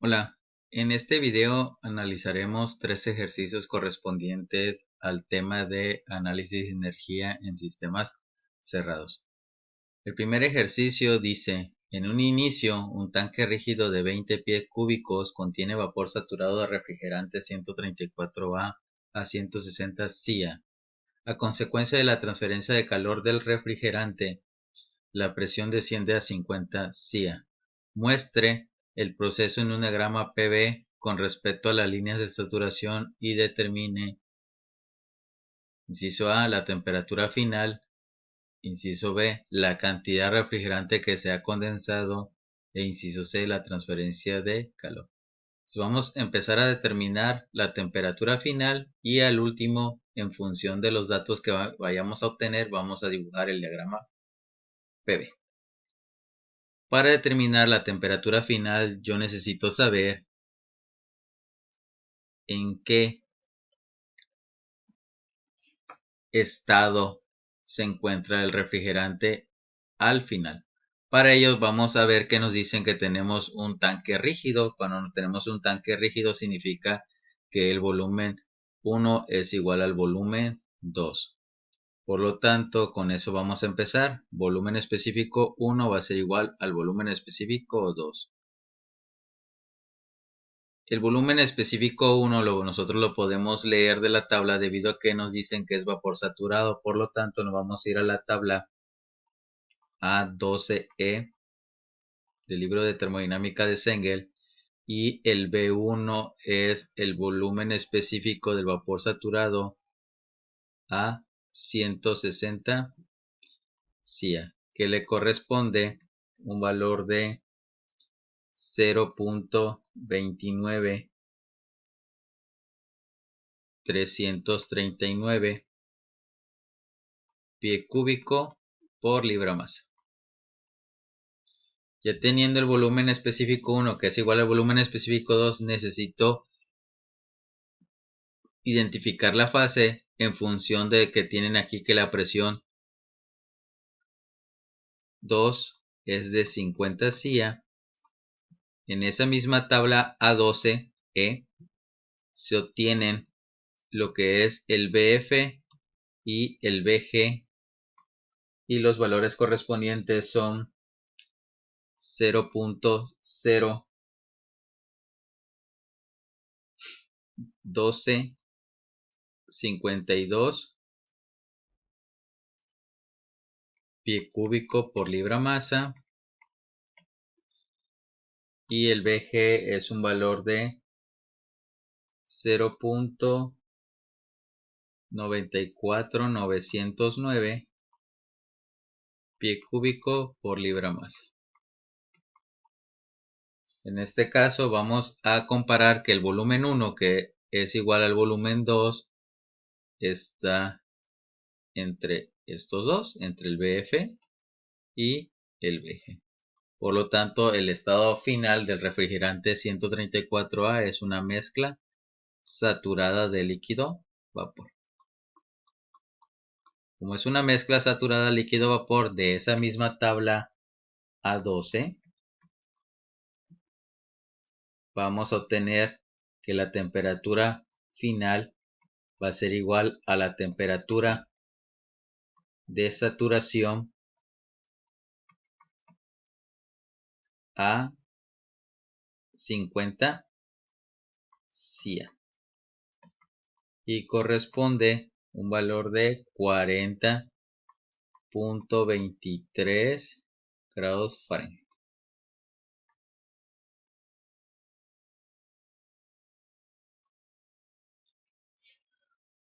Hola, en este video analizaremos tres ejercicios correspondientes al tema de análisis de energía en sistemas cerrados. El primer ejercicio dice, en un inicio, un tanque rígido de 20 pies cúbicos contiene vapor saturado de refrigerante 134A a 160 CIA. A consecuencia de la transferencia de calor del refrigerante, la presión desciende a 50 CIA. Muestre el proceso en un diagrama PV con respecto a las líneas de saturación y determine, inciso A, la temperatura final, inciso B, la cantidad de refrigerante que se ha condensado e inciso C, la transferencia de calor. Entonces vamos a empezar a determinar la temperatura final y al último, en función de los datos que vayamos a obtener, vamos a dibujar el diagrama PV. Para determinar la temperatura final, yo necesito saber en qué estado se encuentra el refrigerante al final. Para ello vamos a ver que nos dicen que tenemos un tanque rígido. Cuando tenemos un tanque rígido significa que el volumen 1 es igual al volumen 2. Por lo tanto, con eso vamos a empezar. Volumen específico 1 va a ser igual al volumen específico 2. El volumen específico 1 nosotros lo podemos leer de la tabla debido a que nos dicen que es vapor saturado. Por lo tanto, nos vamos a ir a la tabla A12E del libro de termodinámica de Cengel. Y el B1 es el volumen específico del vapor saturado a 160 CIA, que le corresponde un valor de 0.29339 pie cúbico por libra masa. Ya teniendo el volumen específico 1 que es igual al volumen específico 2, necesito identificar la fase en función de que tienen aquí que la presión 2 es de 50 CIA. En esa misma tabla A12E se obtienen lo que es el BF y el BG, y los valores correspondientes son 0.01252 pie cúbico por libra masa, y el BG es un valor de 0.94909 pie cúbico por libra masa. En este caso vamos a comparar que el volumen 1, que es igual al volumen 2, está entre estos dos, entre el BF y el BG. Por lo tanto, el estado final del refrigerante 134A es una mezcla saturada de líquido-vapor. Como es una mezcla saturada líquido-vapor de esa misma tabla A12, vamos a obtener que la temperatura final va a ser igual a la temperatura de saturación a 50 CIA y corresponde un valor de 40.23 grados Fahrenheit.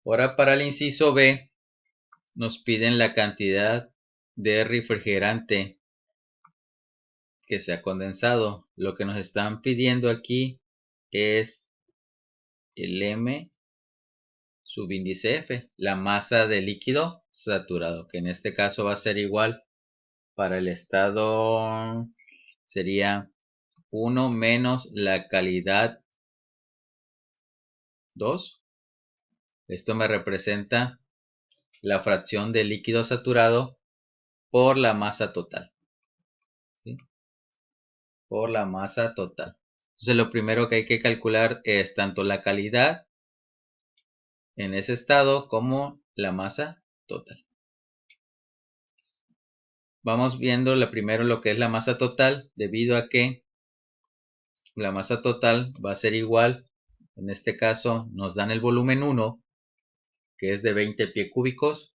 Ahora para el inciso B nos piden la cantidad de refrigerante que se ha condensado. Lo que nos están pidiendo aquí es el M subíndice F, la masa de líquido saturado, que en este caso va a ser igual para el estado, sería 1 menos la calidad 2. Esto me representa la fracción de líquido saturado por la masa total. ¿Sí? Por la masa total. Entonces lo primero que hay que calcular es tanto la calidad en ese estado como la masa total. Vamos viendo primero lo que es la masa total, debido a que la masa total va a ser igual, en este caso nos dan el volumen 1, que es de 20 pie cúbicos.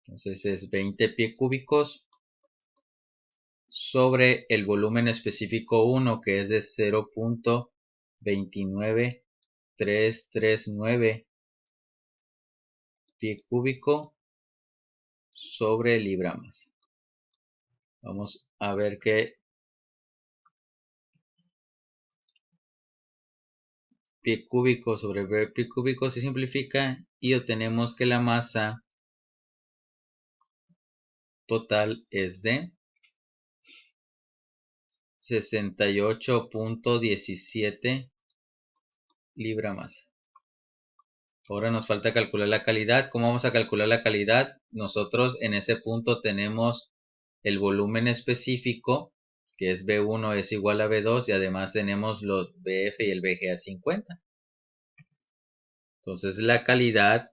Entonces es 20 pie cúbicos sobre el volumen específico 1, que es de 0.29339 pie cúbico sobre libra masa. Vamos a ver que pie cúbico sobre pie cúbico se simplifica y obtenemos que la masa total es de 68.17 libra masa. Ahora nos falta calcular la calidad. ¿Cómo vamos a calcular la calidad? Nosotros en ese punto tenemos el volumen específico, que es B1 es igual a B2, y además tenemos los BF y el BG a 50. Entonces la calidad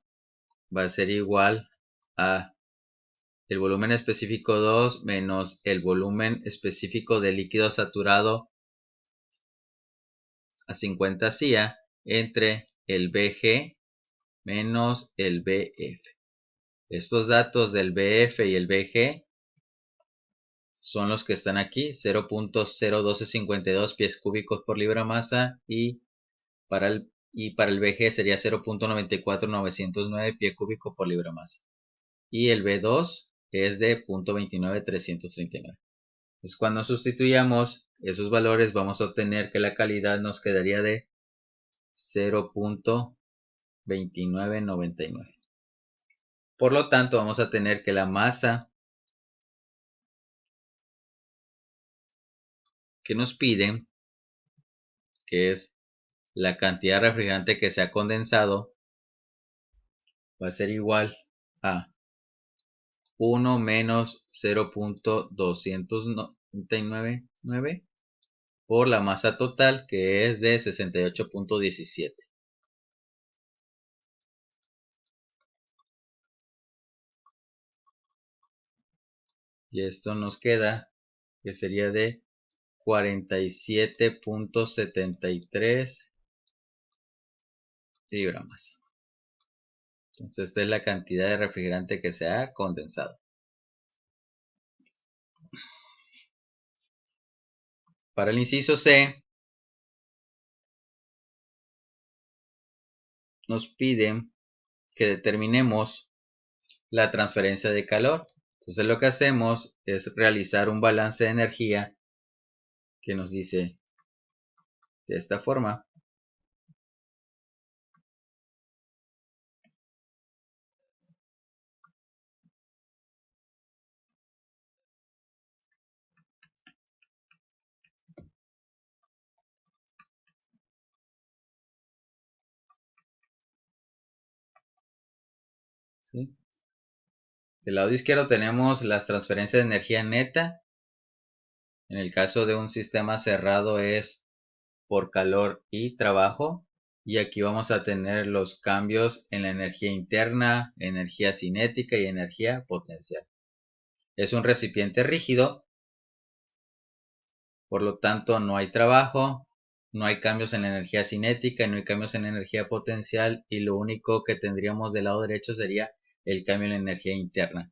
va a ser igual a el volumen específico 2 menos el volumen específico de líquido saturado a 50 CIA entre el BG menos el BF. Estos datos del BF y el BG son los que están aquí, 0.01252 pies cúbicos por libra masa, y para el BG sería 0.94909 pies cúbicos por libra masa. Y el B2 es de 0.29339. Entonces cuando sustituyamos esos valores vamos a obtener que la calidad nos quedaría de 0.2999. Por lo tanto vamos a tener que la masa que nos piden, que es la cantidad de refrigerante que se ha condensado, va a ser igual a 1 menos 0.2999 por la masa total, que es de 68.17. Y esto nos queda que sería de 47.73 libra masa. Entonces esta es la cantidad de refrigerante que se ha condensado. Para el inciso C nos piden que determinemos la transferencia de calor. Entonces lo que hacemos es realizar un balance de energía que nos dice de esta forma. ¿Sí? Del lado izquierdo tenemos las transferencias de energía neta. En el caso de un sistema cerrado es por calor y trabajo. Y aquí vamos a tener los cambios en la energía interna, energía cinética y energía potencial. Es un recipiente rígido, por lo tanto no hay trabajo, no hay cambios en la energía cinética y no hay cambios en la energía potencial, y lo único que tendríamos del lado derecho sería el cambio en la energía interna.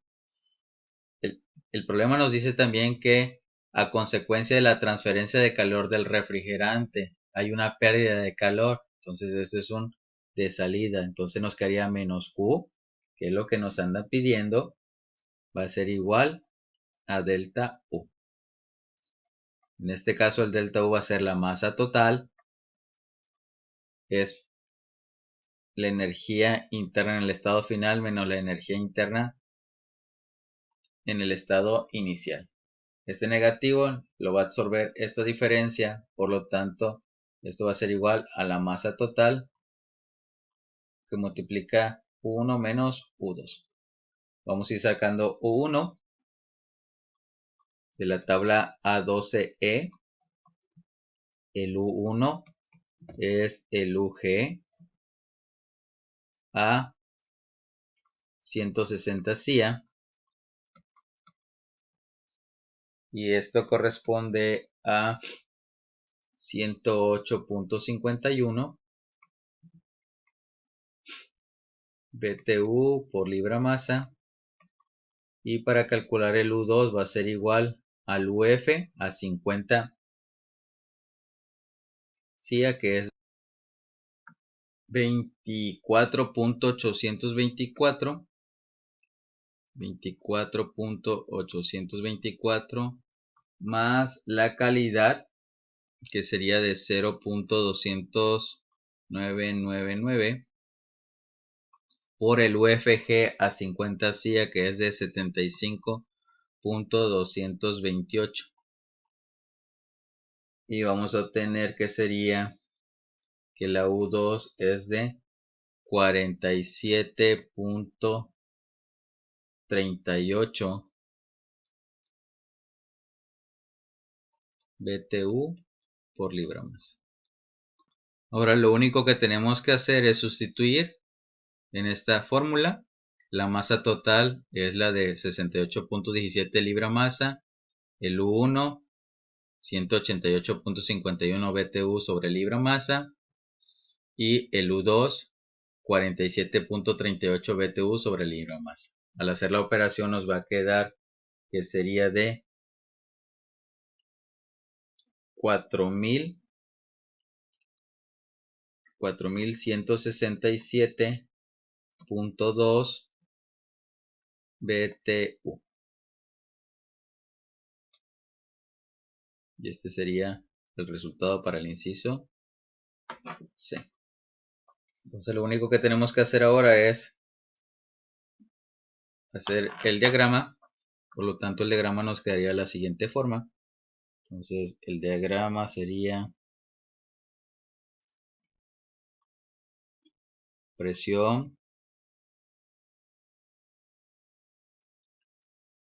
El problema nos dice también que a consecuencia de la transferencia de calor del refrigerante hay una pérdida de calor, entonces esto es un de salida, entonces nos quedaría menos Q, que es lo que nos andan pidiendo, va a ser igual a delta U. En este caso el delta U va a ser la masa total, que es la energía interna en el estado final menos la energía interna en el estado inicial. Este negativo lo va a absorber esta diferencia, por lo tanto esto va a ser igual a la masa total que multiplica U1 menos U2. Vamos a ir sacando U1 de la tabla A12E el U1 es el UG a 160 CIA y esto corresponde a 108.51 BTU por libra masa, y para calcular el U2 va a ser igual al UF a 50 CIA, que es 24.824 más la calidad, que sería de 0.20999 por el UFG a 50 CIA, que es de 75.228, y vamos a obtener que sería que la U2 es de 47.38 BTU por libra masa. Ahora lo único que tenemos que hacer es sustituir en esta fórmula. La masa total es la de 68.17 libra masa, el U1 188.51 BTU sobre libra masa y el U2 47.38 BTU sobre libra masa. Al hacer la operación nos va a quedar que sería de 4167.2 BTU. Y este sería el resultado para el inciso C. Entonces lo único que tenemos que hacer ahora es hacer el diagrama. Por lo tanto el diagrama nos quedaría de la siguiente forma. Entonces el diagrama sería presión,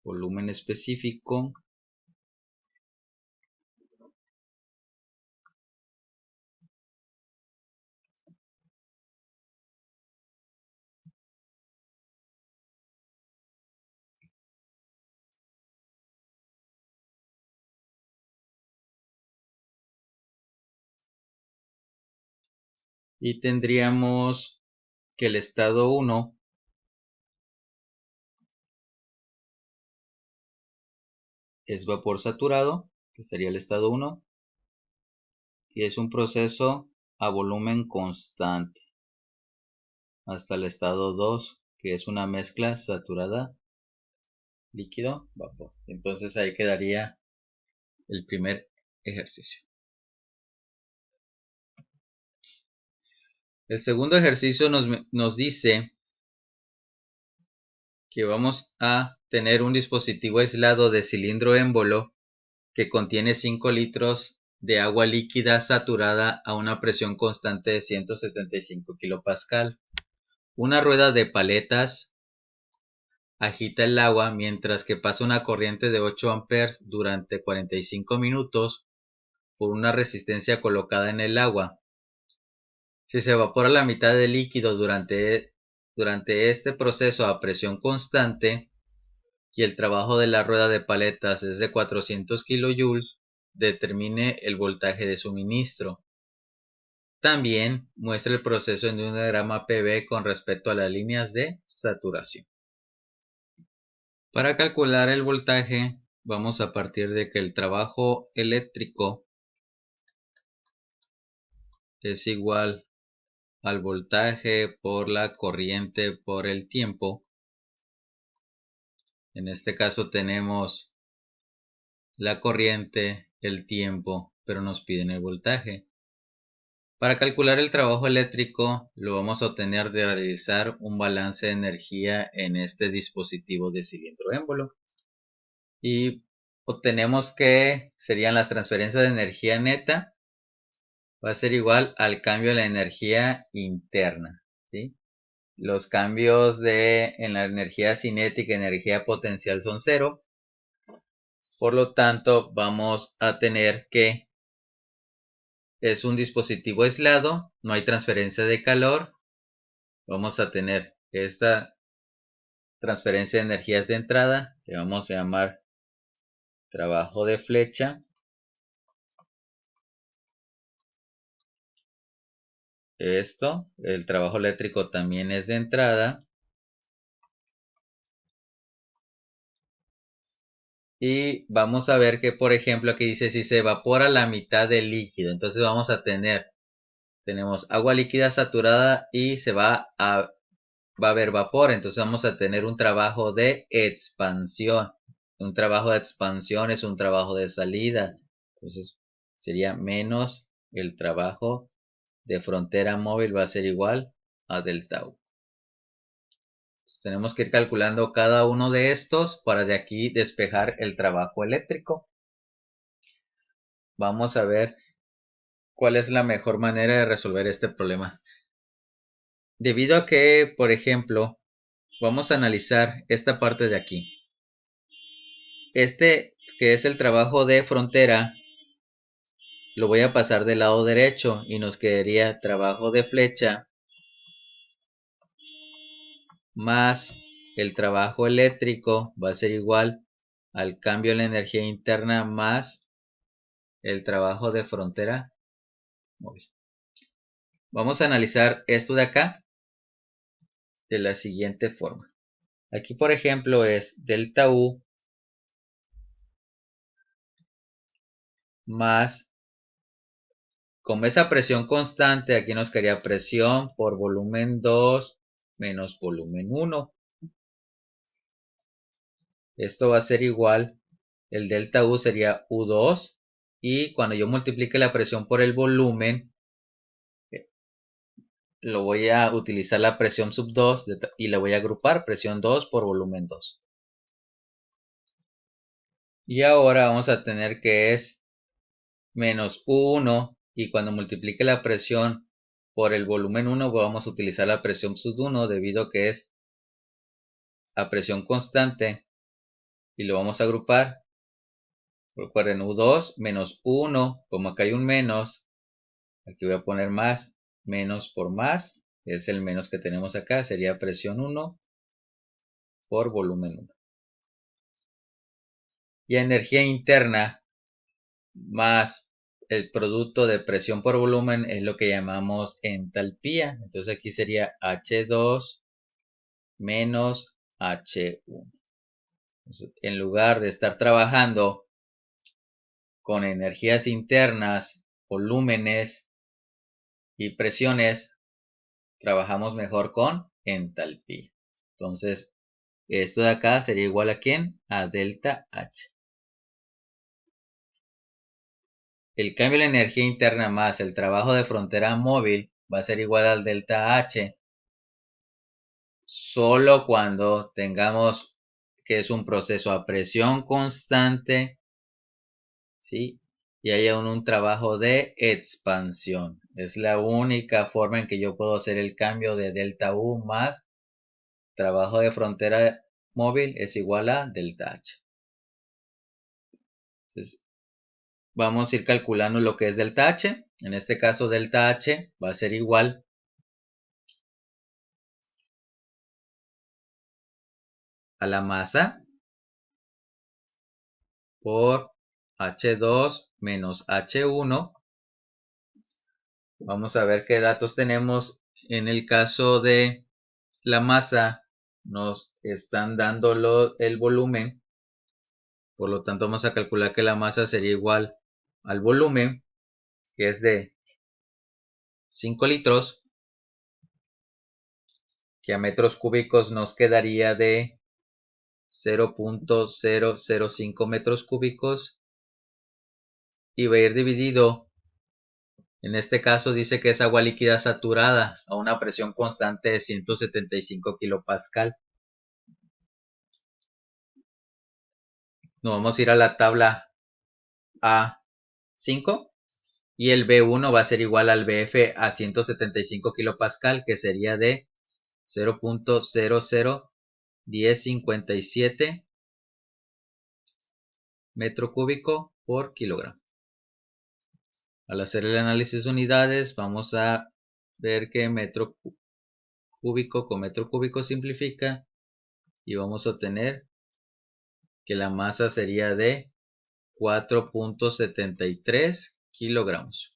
volumen específico, y tendríamos que el estado 1 es vapor saturado, que sería el estado 1, y es un proceso a volumen constante, hasta el estado 2, que es una mezcla saturada, líquido, vapor. Entonces ahí quedaría el primer ejercicio. El segundo ejercicio nos dice que vamos a tener un dispositivo aislado de cilindro émbolo que contiene 5 litros de agua líquida saturada a una presión constante de 175 kPa. Una rueda de paletas agita el agua mientras que pasa una corriente de 8 amperes durante 45 minutos por una resistencia colocada en el agua. Si se evapora la mitad del líquido durante este proceso a presión constante y el trabajo de la rueda de paletas es de 400 kJ, determine el voltaje de suministro. También muestra el proceso en un diagrama PV con respecto a las líneas de saturación. Para calcular el voltaje, vamos a partir de que el trabajo eléctrico es igual al voltaje por la corriente por el tiempo. En este caso tenemos la corriente, el tiempo, pero nos piden el voltaje. Para calcular el trabajo eléctrico, lo vamos a obtener de realizar un balance de energía en este dispositivo de cilindro émbolo. Y obtenemos que serían las transferencias de energía neta, va a ser igual al cambio de la energía interna, ¿sí? Los cambios en la energía cinética y energía potencial son 0. Por lo tanto, vamos a tener que es un dispositivo aislado, no hay transferencia de calor. Vamos a tener esta transferencia de energías de entrada, que vamos a llamar trabajo de flecha. Esto, el trabajo eléctrico también es de entrada. Y vamos a ver que, por ejemplo, aquí dice si se evapora la mitad del líquido. Entonces vamos a tenemos agua líquida saturada y va a haber vapor. Entonces vamos a tener un trabajo de expansión. Un trabajo de expansión es un trabajo de salida. Entonces sería menos el trabajo de frontera móvil va a ser igual a delta U. Entonces tenemos que ir calculando cada uno de estos para de aquí despejar el trabajo eléctrico. Vamos a ver cuál es la mejor manera de resolver este problema. Debido a que, por ejemplo, vamos a analizar esta parte de aquí. Este, que es el trabajo de frontera, lo voy a pasar del lado derecho y nos quedaría trabajo de flecha más el trabajo eléctrico va a ser igual al cambio en la energía interna más el trabajo de frontera móvil. Vamos a analizar esto de acá de la siguiente forma. Aquí, por ejemplo, es delta U más, como esa presión constante, aquí nos quedaría presión por volumen 2 menos volumen 1. Esto va a ser igual, el delta U sería U2, y cuando yo multiplique la presión por el volumen, lo voy a utilizar la presión sub 2 y le voy a agrupar presión 2 por volumen 2. Y ahora vamos a tener que es menos U1, y cuando multiplique la presión por el volumen 1 vamos a utilizar la presión sub 1 debido a que es a presión constante y lo vamos a agrupar. Recuerden, U2 menos U1, como acá hay un menos, aquí voy a poner más, menos por más, es el menos que tenemos acá, sería presión 1 por volumen 1. Y energía interna más el producto de presión por volumen es lo que llamamos entalpía. Entonces aquí sería H2 menos H1. Entonces, en lugar de estar trabajando con energías internas, volúmenes y presiones, trabajamos mejor con entalpía. Entonces, esto de acá sería igual a ¿quién? A delta H. El cambio de la energía interna más el trabajo de frontera móvil va a ser igual al delta H solo cuando tengamos que es un proceso a presión constante, ¿sí? Y haya un trabajo de expansión. Es la única forma en que yo puedo hacer el cambio de delta U más trabajo de frontera móvil es igual a delta H. Entonces, vamos a ir calculando lo que es delta H. En este caso, delta H va a ser igual a la masa por H2 menos H1. Vamos a ver qué datos tenemos. En el caso de la masa, nos están dando el volumen. Por lo tanto, vamos a calcular que la masa sería igual al volumen, que es de 5 litros, que a metros cúbicos nos quedaría de 0.005 metros cúbicos, y va a ir dividido. En este caso dice que es agua líquida saturada a una presión constante de 175 kilopascal. Nos vamos a ir a la tabla A5 y el B1 va a ser igual al BF a 175 kilopascal, que sería de 0.001057 metro cúbico por kilogramo. Al hacer el análisis de unidades, vamos a ver que metro cúbico con metro cúbico simplifica y vamos a obtener que la masa sería de 4.73 kilogramos.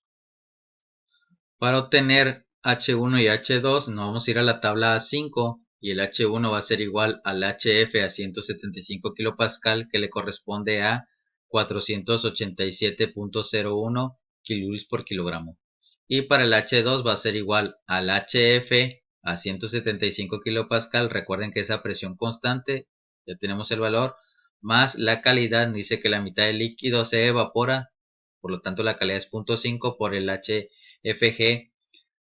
Para obtener H1 y H2 nos vamos a ir a la tabla A5 y el H1 va a ser igual al HF a 175 kilopascal, que le corresponde a 487.01 kilojoules por kilogramo. Y para el H2 va a ser igual al HF a 175 kilopascal. Recuerden que esa presión constante, ya tenemos el valor, más la calidad, dice que la mitad del líquido se evapora, por lo tanto la calidad es 0.5 por el HFG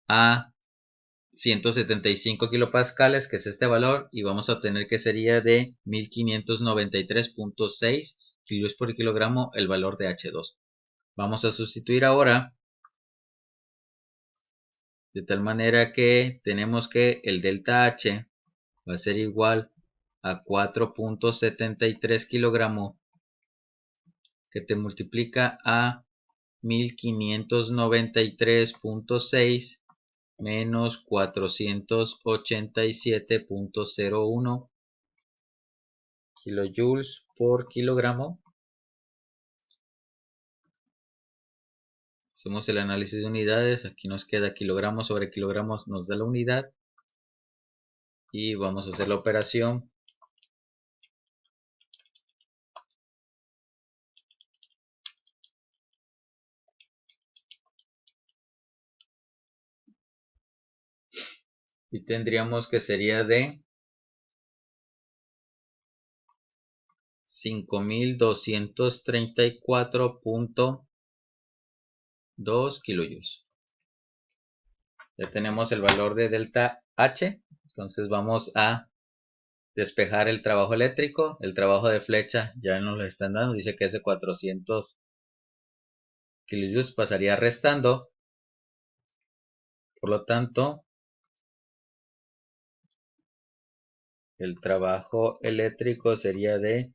a 175 kilopascales, que es este valor, y vamos a obtener que sería de 1593.6 kilos por kilogramo el valor de H2. Vamos a sustituir ahora, de tal manera que tenemos que el delta H va a ser igual a 4.73 kilogramos, que te multiplica a 1593.6 menos 487.01 kilojoules por kilogramo. Hacemos el análisis de unidades. Aquí nos queda kilogramos sobre kilogramos, nos da la unidad. Y vamos a hacer la operación. Y tendríamos que sería de 5234.2 kilojoules. Ya tenemos el valor de delta H. Entonces vamos a despejar el trabajo eléctrico. El trabajo de flecha ya nos lo están dando. Dice que es de 400 kilojoules, pasaría restando. Por lo tanto, el trabajo eléctrico sería de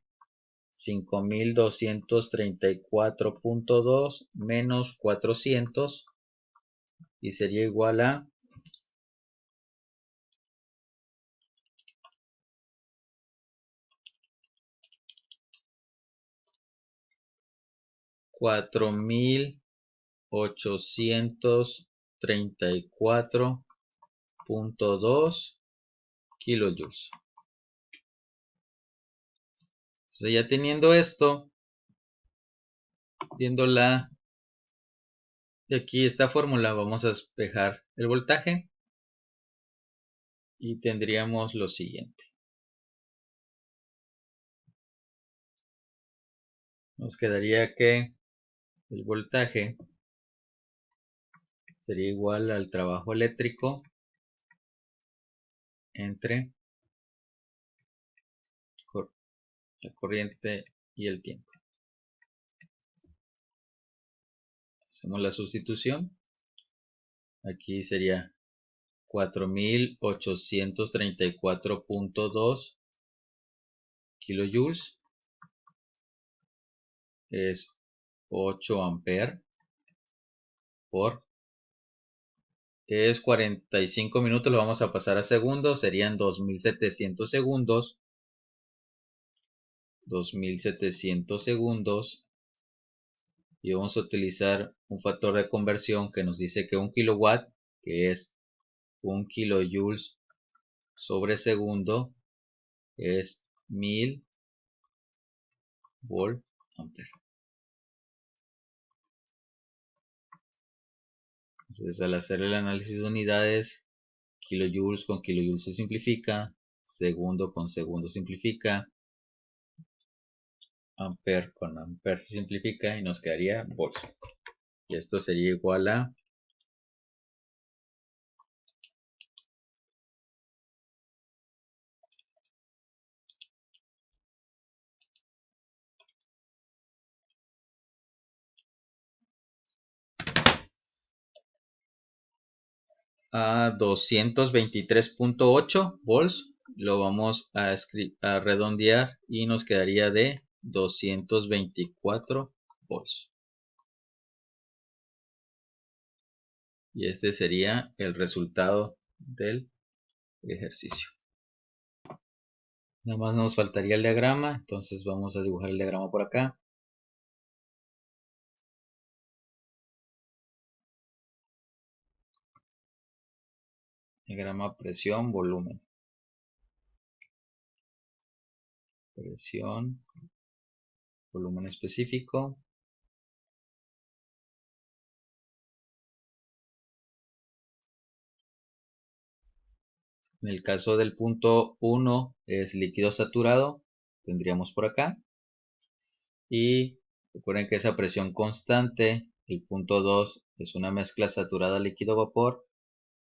5234.2 menos 400 y sería igual a 4834.2 kilojoules. Entonces, ya teniendo esto, viendo de aquí esta fórmula, vamos a despejar el voltaje y tendríamos lo siguiente. Nos quedaría que el voltaje sería igual al trabajo eléctrico entre la corriente y el tiempo. Hacemos la sustitución. Aquí sería 4834.2 kilojoules. Es 8 amperes por... Es 45 minutos, lo vamos a pasar a segundos. Serían 2700 segundos. 2700 segundos. Y vamos a utilizar un factor de conversión que nos dice que 1 kilowatt, que es 1 kilojoules sobre segundo, es 1000 volt ampere. Entonces, al hacer el análisis de unidades, kilojoules con kilojoules se simplifica, segundo con segundo simplifica, ampere con ampere se simplifica y nos quedaría volts. Y esto sería igual a 223.8 volts. Lo vamos a redondear y nos quedaría de 224 volts. Y este sería el resultado del ejercicio. Nada más nos faltaría el diagrama, entonces vamos a dibujar el diagrama por acá. Diagrama presión, volumen. Presión, volumen específico. En el caso del punto 1 es líquido saturado, tendríamos por acá. Y recuerden que esa presión constante, el punto 2 es una mezcla saturada líquido-vapor.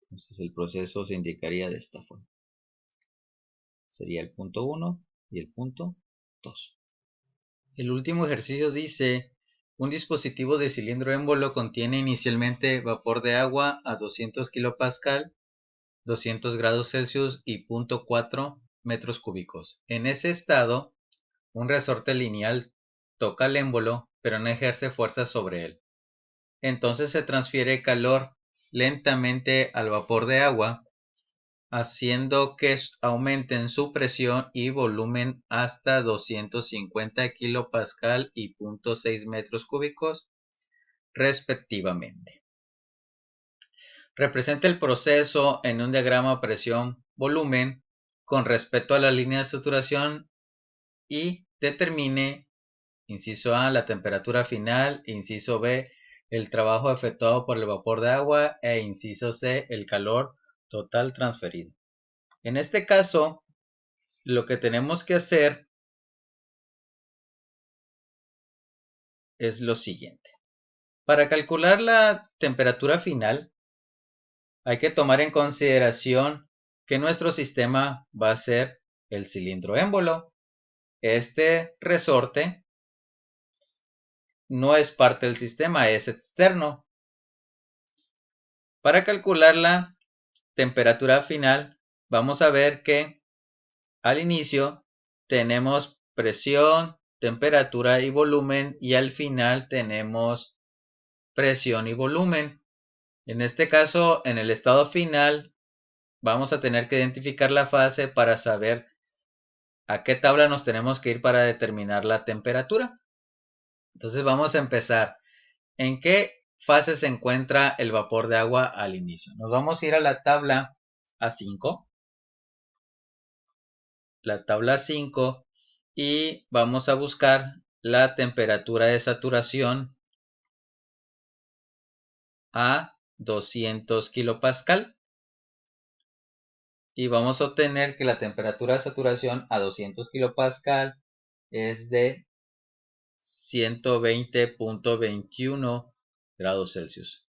Entonces el proceso se indicaría de esta forma. Sería el punto 1 y el punto 2. El último ejercicio dice: un dispositivo de cilindro émbolo contiene inicialmente vapor de agua a 200 kPa, 200 grados Celsius y 0.4 metros cúbicos. En ese estado, un resorte lineal toca el émbolo, pero no ejerce fuerza sobre él. Entonces se transfiere calor lentamente al vapor de agua, haciendo que aumenten su presión y volumen hasta 250 kPa y 0.6 metros cúbicos, respectivamente. Representa el proceso en un diagrama presión-volumen con respecto a la línea de saturación y determine, inciso A, la temperatura final, inciso B, el trabajo efectuado por el vapor de agua e inciso C, el calor total transferido. En este caso, lo que tenemos que hacer es lo siguiente. Para calcular la temperatura final, hay que tomar en consideración que nuestro sistema va a ser el cilindro émbolo. Este resorte no es parte del sistema, es externo. Para calcular la temperatura final, vamos a ver que al inicio tenemos presión, temperatura y volumen, y al final tenemos presión y volumen. En este caso, en el estado final, vamos a tener que identificar la fase para saber a qué tabla nos tenemos que ir para determinar la temperatura. Entonces vamos a empezar. ¿En qué fase se encuentra el vapor de agua al inicio? Nos vamos a ir a la tabla A5. La tabla 5 y vamos a buscar la temperatura de saturación a 200 kilopascal. Y vamos a obtener que la temperatura de saturación a 200 kilopascal es de 120.21 grados Celsius.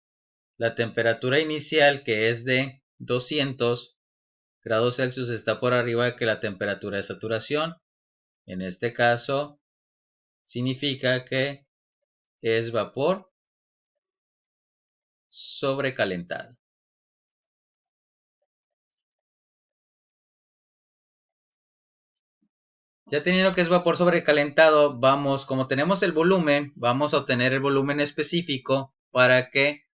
La temperatura inicial, que es de 200 grados Celsius, está por arriba que la temperatura de saturación. En este caso, significa que es vapor sobrecalentado. Ya teniendo que es vapor sobrecalentado, como tenemos el volumen, vamos a obtener el volumen específico para que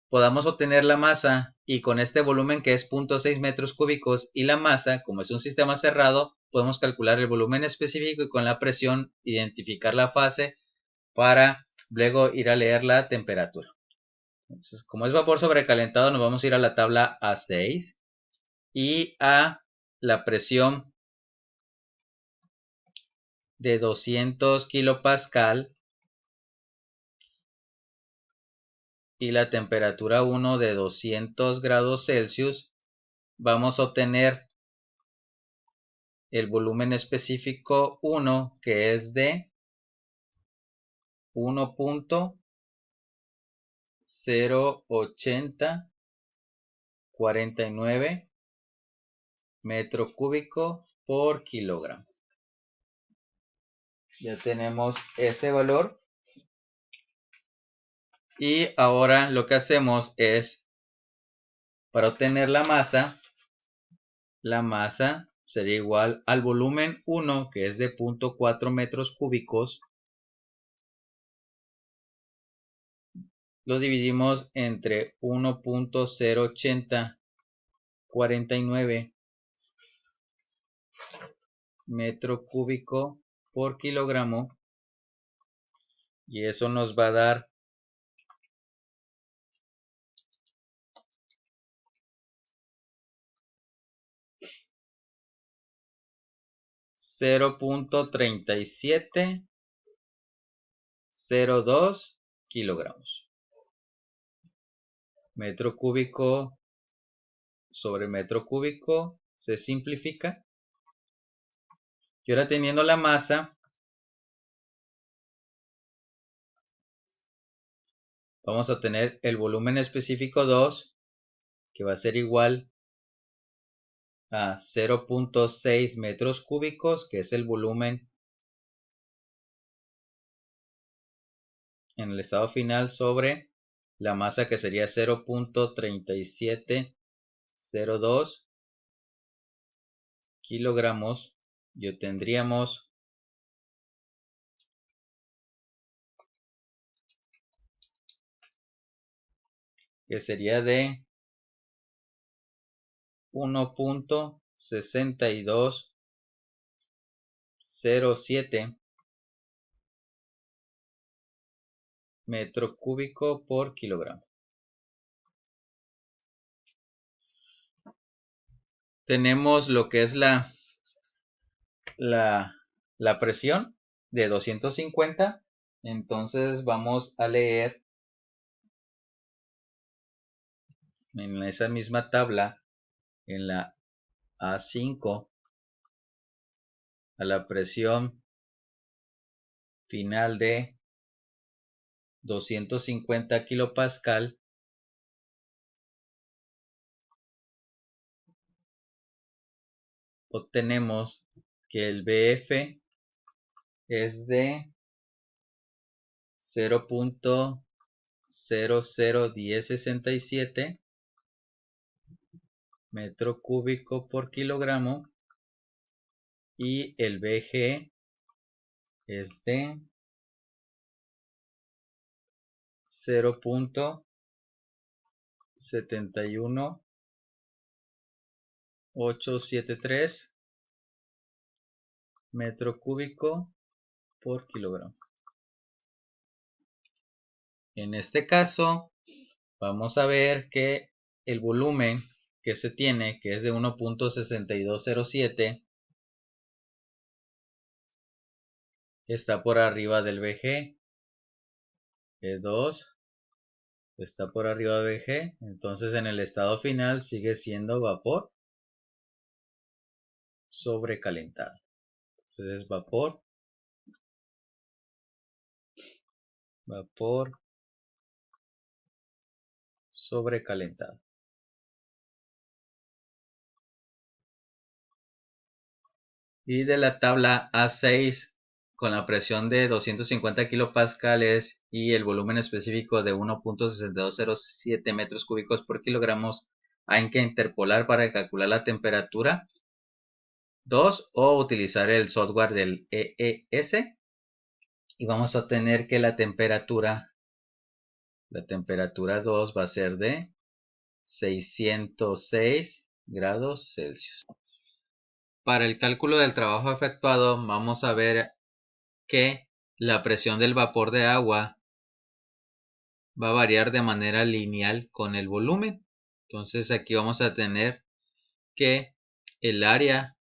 podamos obtener la masa, y con este volumen que es 0.6 metros cúbicos y la masa, como es un sistema cerrado, podemos calcular el volumen específico y con la presión identificar la fase para luego ir a leer la temperatura. Entonces, como es vapor sobrecalentado, nos vamos a ir a la tabla A6 y a la presión de 200 kilopascal y la temperatura 1 de 200 grados Celsius, vamos a obtener el volumen específico 1, que es de 1.08049 metro cúbico por kilogramo. Ya tenemos ese valor. Y ahora lo que hacemos es, para obtener la masa sería igual al volumen 1, que es de 0.4 metros cúbicos, lo dividimos entre 1.08049 metro cúbico por kilogramo, y eso nos va a dar 0.3702 kilogramos. Metro cúbico sobre metro cúbico se simplifica. Y ahora, teniendo la masa, vamos a tener el volumen específico 2, que va a ser igual a 0.6 metros cúbicos, que es el volumen en el estado final, sobre la masa, que sería 0.3702 kilogramos, y obtendríamos que sería de 1.6207 metro cúbico por kilogramo. Tenemos lo que es la presión de 250. Entonces vamos a leer en esa misma tabla, en la A5, a la presión final de 250 kilopascal, obtenemos que el BF es de 0.001067 metro cúbico por kilogramo, y el BG es de 0.71873 metro cúbico por kilogramo. En este caso, vamos a ver que el volumen que se tiene, que es de 1.6207, está por arriba del BG. E2 está por arriba de BG. Entonces, en el estado final sigue siendo vapor sobrecalentado. Entonces es vapor sobrecalentado. Y de la tabla A6, con la presión de 250 kilopascales y el volumen específico de 1.6207 metros cúbicos por kilogramos, hay que interpolar para calcular la temperatura 2 o utilizar el software del EES, y vamos a tener que la temperatura 2 va a ser de 606 grados Celsius. Para el cálculo del trabajo efectuado, vamos a ver que la presión del vapor de agua va a variar de manera lineal con el volumen. Entonces aquí vamos a tener que el área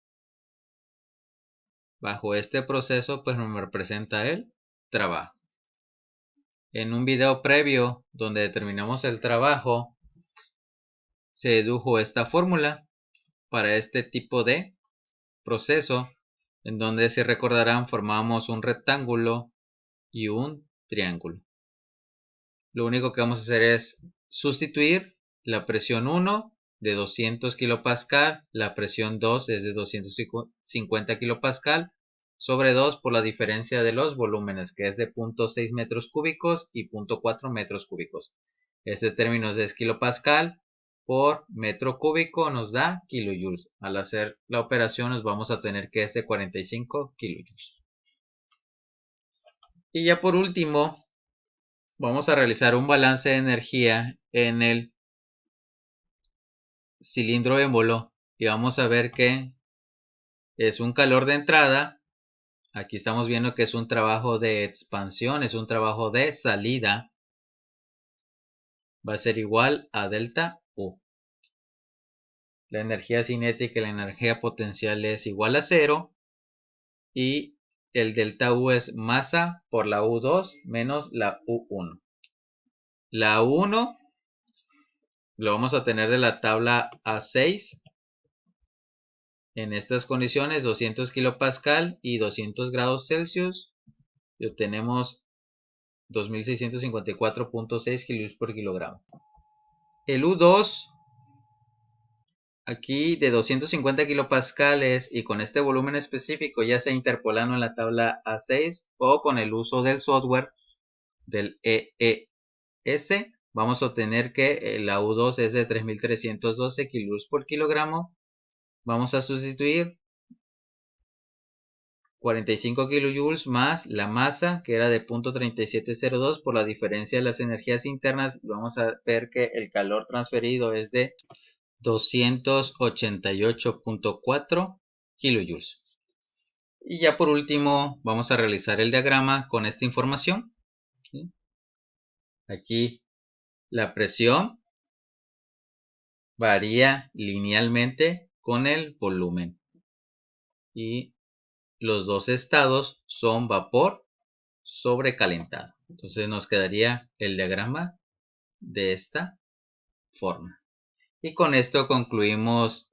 bajo este proceso pues nos representa el trabajo. En un video previo donde determinamos el trabajo, se dedujo esta fórmula para este tipo de proceso, en donde, si recordarán, formamos un rectángulo y un triángulo. Lo único que vamos a hacer es sustituir la presión 1 de 200 kilopascal, la presión 2 es de 250 kilopascal, sobre 2 por la diferencia de los volúmenes, que es de 0.6 metros cúbicos y 0.4 metros cúbicos. Este término es kilopascal por metro cúbico, nos da kilojoules. Al hacer la operación nos vamos a tener que es de 45 kilojoules. Y ya por último, vamos a realizar un balance de energía en el cilindro émbolo y vamos a ver que es un calor de entrada. Aquí estamos viendo que es un trabajo de expansión, es un trabajo de salida. Va a ser igual a delta U. La energía cinética y la energía potencial es igual a 0. Y el delta U es masa por la U2 menos la U1. La U1 lo vamos a tener de la tabla A6. En estas condiciones 200 kilopascal y 200 grados Celsius y obtenemos 2654.6 kilojoules por kilogramo. El U2 aquí de 250 kilopascales y con este volumen específico, ya sea interpolando en la tabla A6 o con el uso del software del EES, vamos a obtener que la U2 es de 3312 kilojoules por kilogramo. Vamos a sustituir 45 kilojoules más la masa, que era de 0.3702, por la diferencia de las energías internas. Vamos a ver que el calor transferido es de 288.4 kilojoules. Y ya por último vamos a realizar el diagrama con esta información. ¿Sí? Aquí la presión varía linealmente con el volumen. Y los dos estados son vapor sobrecalentado. Entonces nos quedaría el diagrama de esta forma. Y con esto concluimos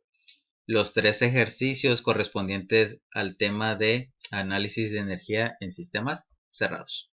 los 3 ejercicios correspondientes al tema de análisis de energía en sistemas cerrados.